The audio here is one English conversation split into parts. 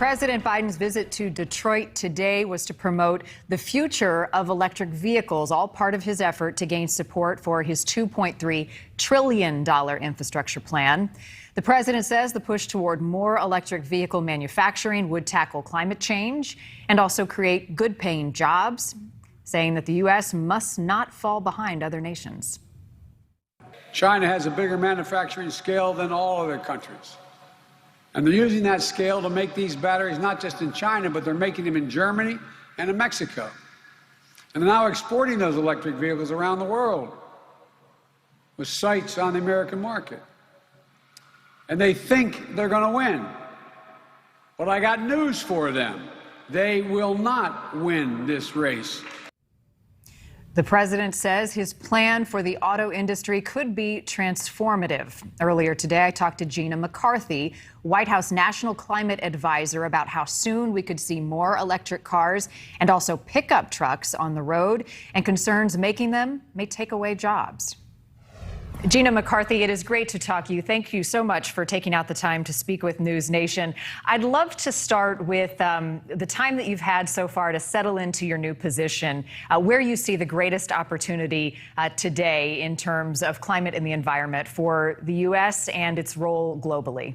President Biden's visit to Detroit today was to promote the future of electric vehicles, all part of his effort to gain support for his $2.3 trillion infrastructure plan. The president says the push toward more electric vehicle manufacturing would tackle climate change and also create good-paying jobs, saying that the U.S. must not fall behind other nations. China has a bigger manufacturing scale than all other countries. And they're using that scale to make these batteries not just in China, but they're making them in Germany and in Mexico. And they're now exporting those electric vehicles around the world with sights on the American market. And they think they're going to win. But I got news for them. They will not win this race. The president says his plan for the auto industry could be transformative. Earlier today, I talked to Gina McCarthy, White House National Climate Advisor, about how soon we could see more electric cars and also pickup trucks on the road, and concerns making them may take away jobs. Gina McCarthy, it is great to talk to you. Thank you so much for taking out the time to speak with NewsNation. I'd love to start with the time that you've had so far to settle into your new position, where you see the greatest opportunity today in terms of climate and the environment for the U.S. and its role globally.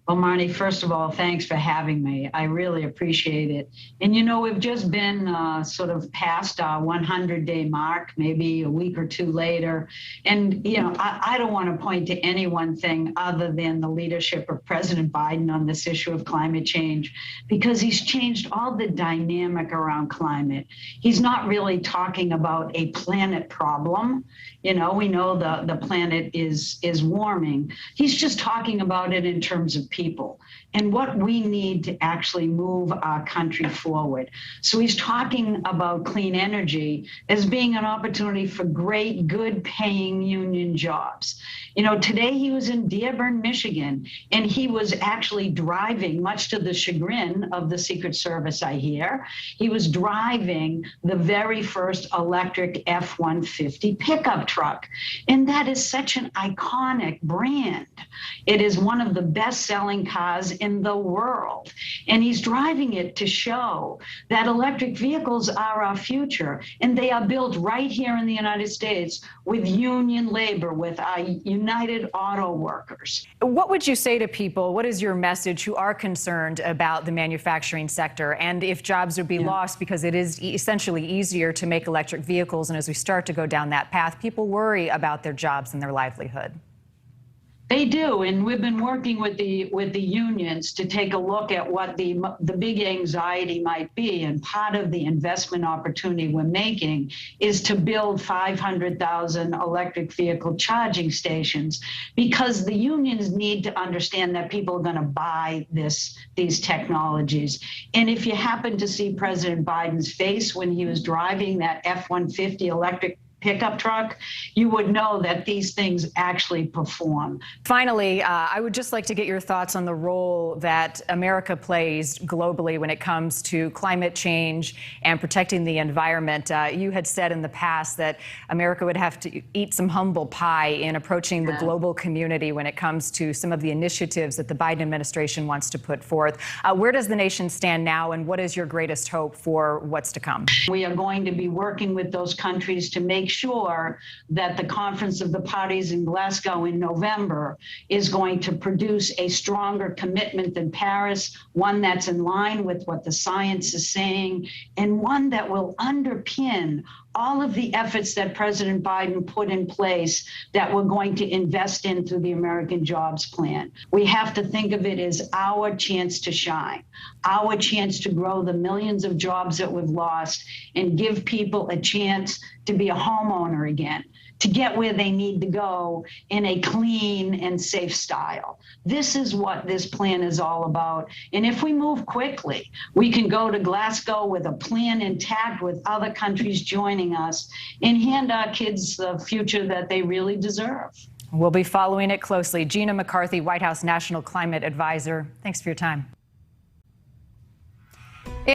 Well, Marnie, first of all, thanks for having me. I really appreciate it. And, you know, we've just been sort of past our 100-day mark, maybe a week or two later. And, you know, I don't want to point to any one thing other than the leadership of President Biden on this issue of climate change, because he's changed all the dynamic around climate. He's not really talking about a planet problem. You know, we know the planet is warming. He's just talking about it in terms of people and what we need to actually move our country forward. So he's talking about clean energy as being an opportunity for great, good-paying union jobs. You know, today he was in Dearborn, Michigan, and he was actually driving, much to the chagrin of the Secret Service, I hear, he was driving the very first electric F-150 pickup truck. And that is such an iconic brand. It is one of the best-selling cars in the world. And he's driving it to show that electric vehicles are our future. And they are built right here in the United States with union labor, with our United Auto Workers. What would you say to people? What is your message who are concerned about the manufacturing sector and if jobs would be lost because it is essentially easier to make electric vehicles? And as we start to go down that path, people worry about their jobs and their livelihood. They do, and we've been working with the unions to take a look at what the big anxiety might be. And part of the investment opportunity we're making is to build 500,000 electric vehicle charging stations, because the unions need to understand that people are going to buy these technologies. And if you happen to see President Biden's face when he was driving that F-150 electric pickup truck, you would know that these things actually perform. Finally, I would just like to get your thoughts on the role that America plays globally when it comes to climate change and protecting the environment. You had said in the past that America would have to eat some humble pie in approaching the global community when it comes to some of the initiatives that the Biden administration wants to put forth. Where does the nation stand now, and what is your greatest hope for what's to come? We are going to be working with those countries to make sure that the Conference of the Parties in Glasgow in November is going to produce a stronger commitment than Paris, one that's in line with what the science is saying, and one that will underpin all of the efforts that President Biden put in place that we're going to invest in through the American Jobs Plan. We have to think of it as our chance to shine, our chance to grow the millions of jobs that we've lost and give people a chance to be a homeowner again, to get where they need to go in a clean and safe style. This is what this plan is all about. And if we move quickly, we can go to Glasgow with a plan intact with other countries joining us and hand our kids the future that they really deserve. We'll be following it closely. Gina McCarthy, White House National Climate Advisor, thanks for your time.